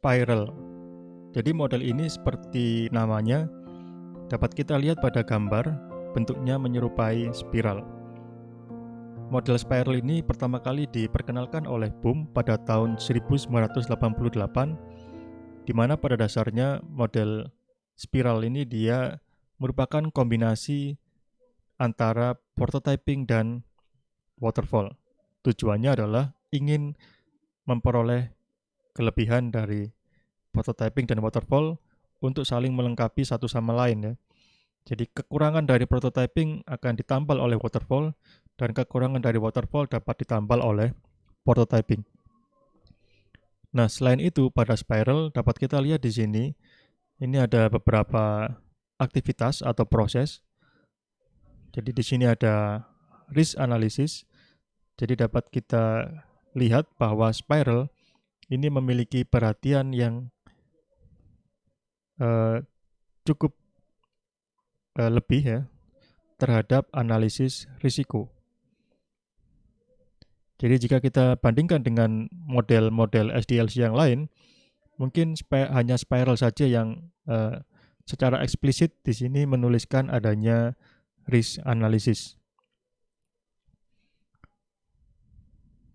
spiral. Jadi model ini seperti namanya dapat kita lihat pada gambar, bentuknya menyerupai spiral. Model spiral ini pertama kali diperkenalkan oleh Bohm pada tahun 1988, di mana pada dasarnya model spiral ini dia merupakan kombinasi antara prototyping dan waterfall. Tujuannya adalah ingin memperoleh kelebihan dari prototyping dan waterfall untuk saling melengkapi satu sama lain ya. Jadi kekurangan dari prototyping akan ditambal oleh waterfall dan kekurangan dari waterfall dapat ditambal oleh prototyping. Nah, selain itu pada spiral dapat kita lihat di sini ini ada beberapa aktivitas atau proses. Jadi di sini ada risk analysis. Jadi dapat kita lihat bahwa spiral ini memiliki perhatian yang cukup lebih ya terhadap analisis risiko. Jadi jika kita bandingkan dengan model-model SDLC yang lain, mungkin hanya spiral saja yang secara eksplisit di sini menuliskan adanya risk analysis.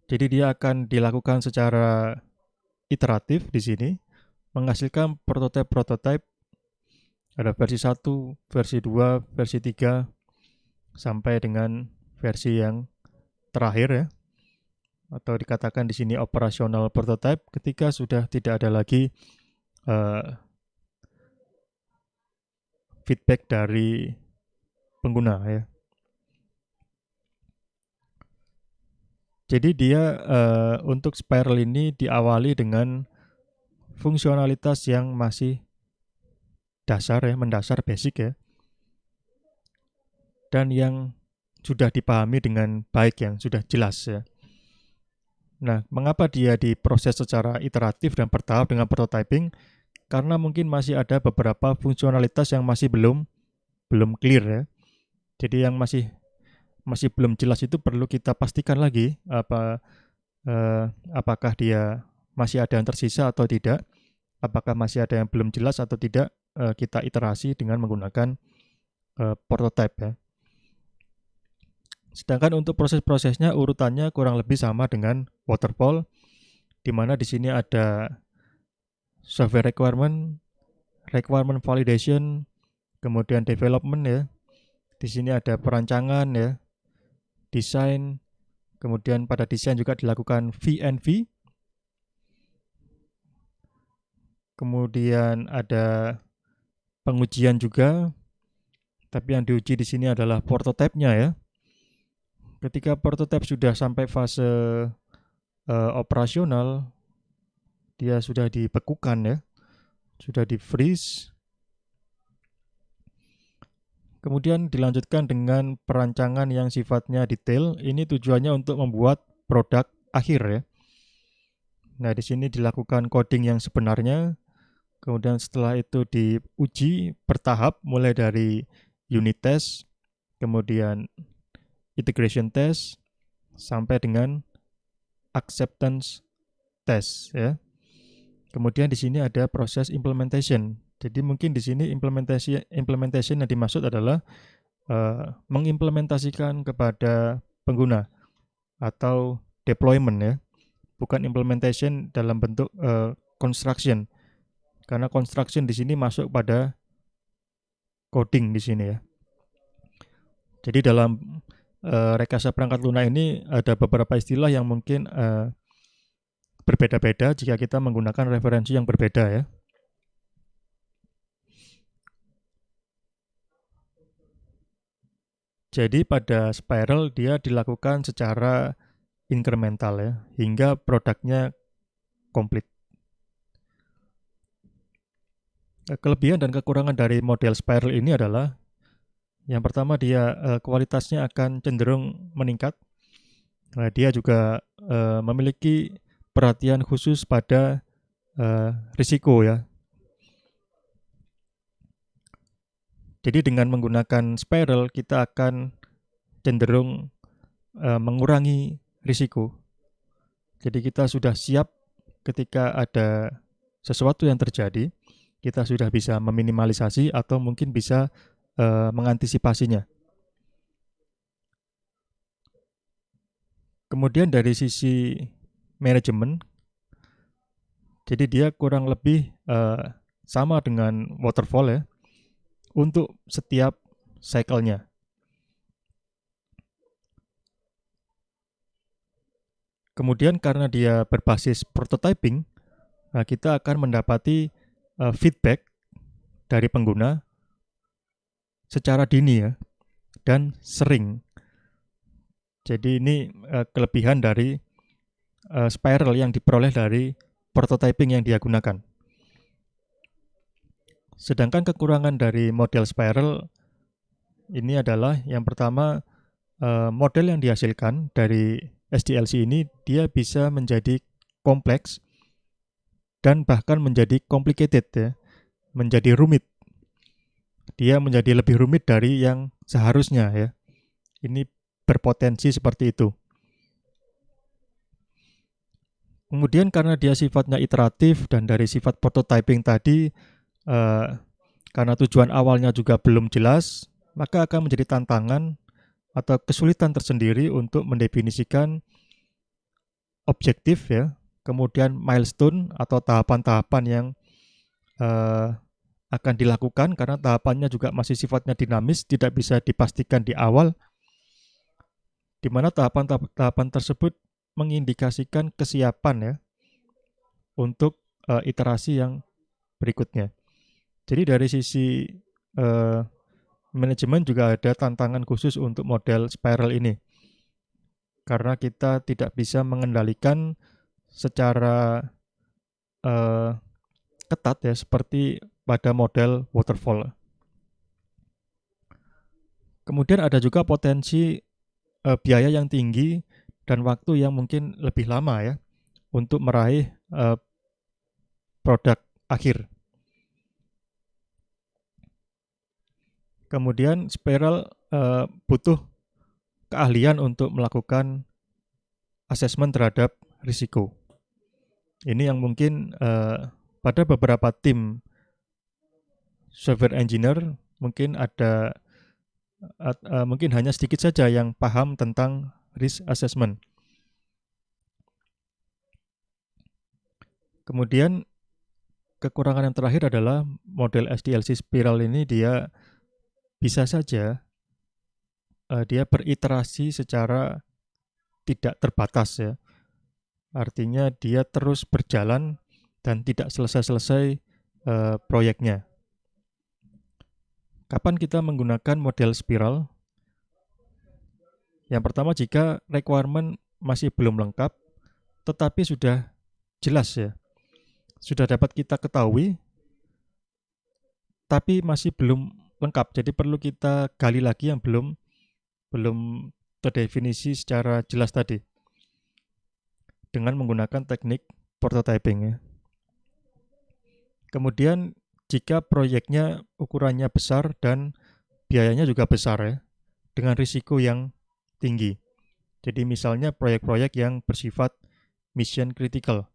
Jadi dia akan dilakukan secara iteratif di sini, menghasilkan prototipe-prototipe. Ada versi 1, versi 2, versi 3, sampai dengan versi yang terakhir ya. Atau dikatakan di sini operasional prototype ketika sudah tidak ada lagi feedback dari pengguna ya. Jadi dia untuk spiral ini diawali dengan fungsionalitas yang masih dasar ya, mendasar, basic ya. Dan yang sudah dipahami dengan baik, yang sudah jelas ya. Nah, mengapa dia diproses secara iteratif dan bertahap dengan prototyping? Karena mungkin masih ada beberapa fungsionalitas yang masih belum clear ya. Jadi yang masih belum jelas itu perlu kita pastikan lagi apakah dia masih ada yang tersisa atau tidak, apakah masih ada yang belum jelas atau tidak, kita iterasi dengan menggunakan prototype ya. Sedangkan untuk proses-prosesnya urutannya kurang lebih sama dengan waterfall, di mana di sini ada software requirement validation, kemudian development ya. Di sini ada perancangan ya, desain, kemudian pada desain juga dilakukan V&V. Kemudian ada pengujian juga, tapi yang diuji di sini adalah prototipe-nya ya. Ketika prototipe sudah sampai fase operasional, dia sudah dibekukan ya, sudah di freeze. Kemudian dilanjutkan dengan perancangan yang sifatnya detail. Ini tujuannya untuk membuat produk akhir ya. Nah, di sini dilakukan coding yang sebenarnya. Kemudian setelah itu diuji bertahap mulai dari unit test, kemudian integration test, sampai dengan acceptance test ya. Kemudian di sini ada proses implementation. Jadi mungkin di sini implementation yang dimaksud adalah mengimplementasikan kepada pengguna atau deployment ya. Bukan implementation dalam bentuk construction. Karena construction di sini masuk pada coding di sini ya. Jadi dalam rekayasa perangkat lunak ini ada beberapa istilah yang mungkin berbeda-beda jika kita menggunakan referensi yang berbeda ya. Jadi pada spiral dia dilakukan secara incremental ya, hingga produknya komplit. Kelebihan dan kekurangan dari model spiral ini adalah yang pertama dia kualitasnya akan cenderung meningkat. Nah, dia juga memiliki perhatian khusus pada risiko ya. Jadi dengan menggunakan spiral kita akan cenderung mengurangi risiko. Jadi kita sudah siap ketika ada sesuatu yang terjadi, kita sudah bisa meminimalisasi atau mungkin bisa mengantisipasinya. Kemudian dari sisi manajemen, jadi dia kurang lebih sama dengan waterfall ya, untuk setiap cycle-nya. Kemudian karena dia berbasis prototyping, kita akan mendapati feedback dari pengguna secara dini ya, dan sering. Jadi ini kelebihan dari spiral yang diperoleh dari prototyping yang dia gunakan. Sedangkan kekurangan dari model spiral ini adalah yang pertama, model yang dihasilkan dari SDLC ini dia bisa menjadi kompleks dan bahkan menjadi complicated ya, menjadi rumit. Dia menjadi lebih rumit dari yang seharusnya ya. Ini berpotensi seperti itu. Kemudian karena dia sifatnya iteratif dan dari sifat prototyping tadi, karena tujuan awalnya juga belum jelas, maka akan menjadi tantangan atau kesulitan tersendiri untuk mendefinisikan objektif ya, kemudian milestone atau tahapan-tahapan yang akan dilakukan, karena tahapannya juga masih sifatnya dinamis, tidak bisa dipastikan di awal, di mana tahapan-tahapan tersebut mengindikasikan kesiapan ya untuk iterasi yang berikutnya. Jadi dari sisi manajemen juga ada tantangan khusus untuk model spiral ini, karena kita tidak bisa mengendalikan secara ketat ya seperti pada model waterfall. Kemudian ada juga potensi biaya yang tinggi dan waktu yang mungkin lebih lama ya untuk meraih produk akhir. Kemudian spiral butuh keahlian untuk melakukan asesmen terhadap risiko. Ini yang mungkin pada beberapa tim software engineer mungkin ada mungkin hanya sedikit saja yang paham tentang risk assessment. Kemudian kekurangan yang terakhir adalah model SDLC spiral ini dia bisa saja dia beriterasi secara tidak terbatas ya. Artinya dia terus berjalan dan tidak selesai-selesai proyeknya. Kapan kita menggunakan model spiral? Yang pertama, jika requirement masih belum lengkap, tetapi sudah jelas ya, sudah dapat kita ketahui, tapi masih belum lengkap. Jadi perlu kita gali lagi yang belum terdefinisi secara jelas tadi, dengan menggunakan teknik prototyping ya. Kemudian jika proyeknya ukurannya besar dan biayanya juga besar ya, dengan risiko yang tinggi. Jadi misalnya proyek-proyek yang bersifat mission critical,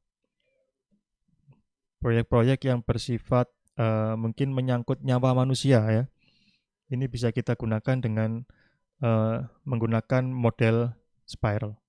proyek-proyek yang bersifat mungkin menyangkut nyawa manusia ya. Ini bisa kita gunakan dengan menggunakan model spiral.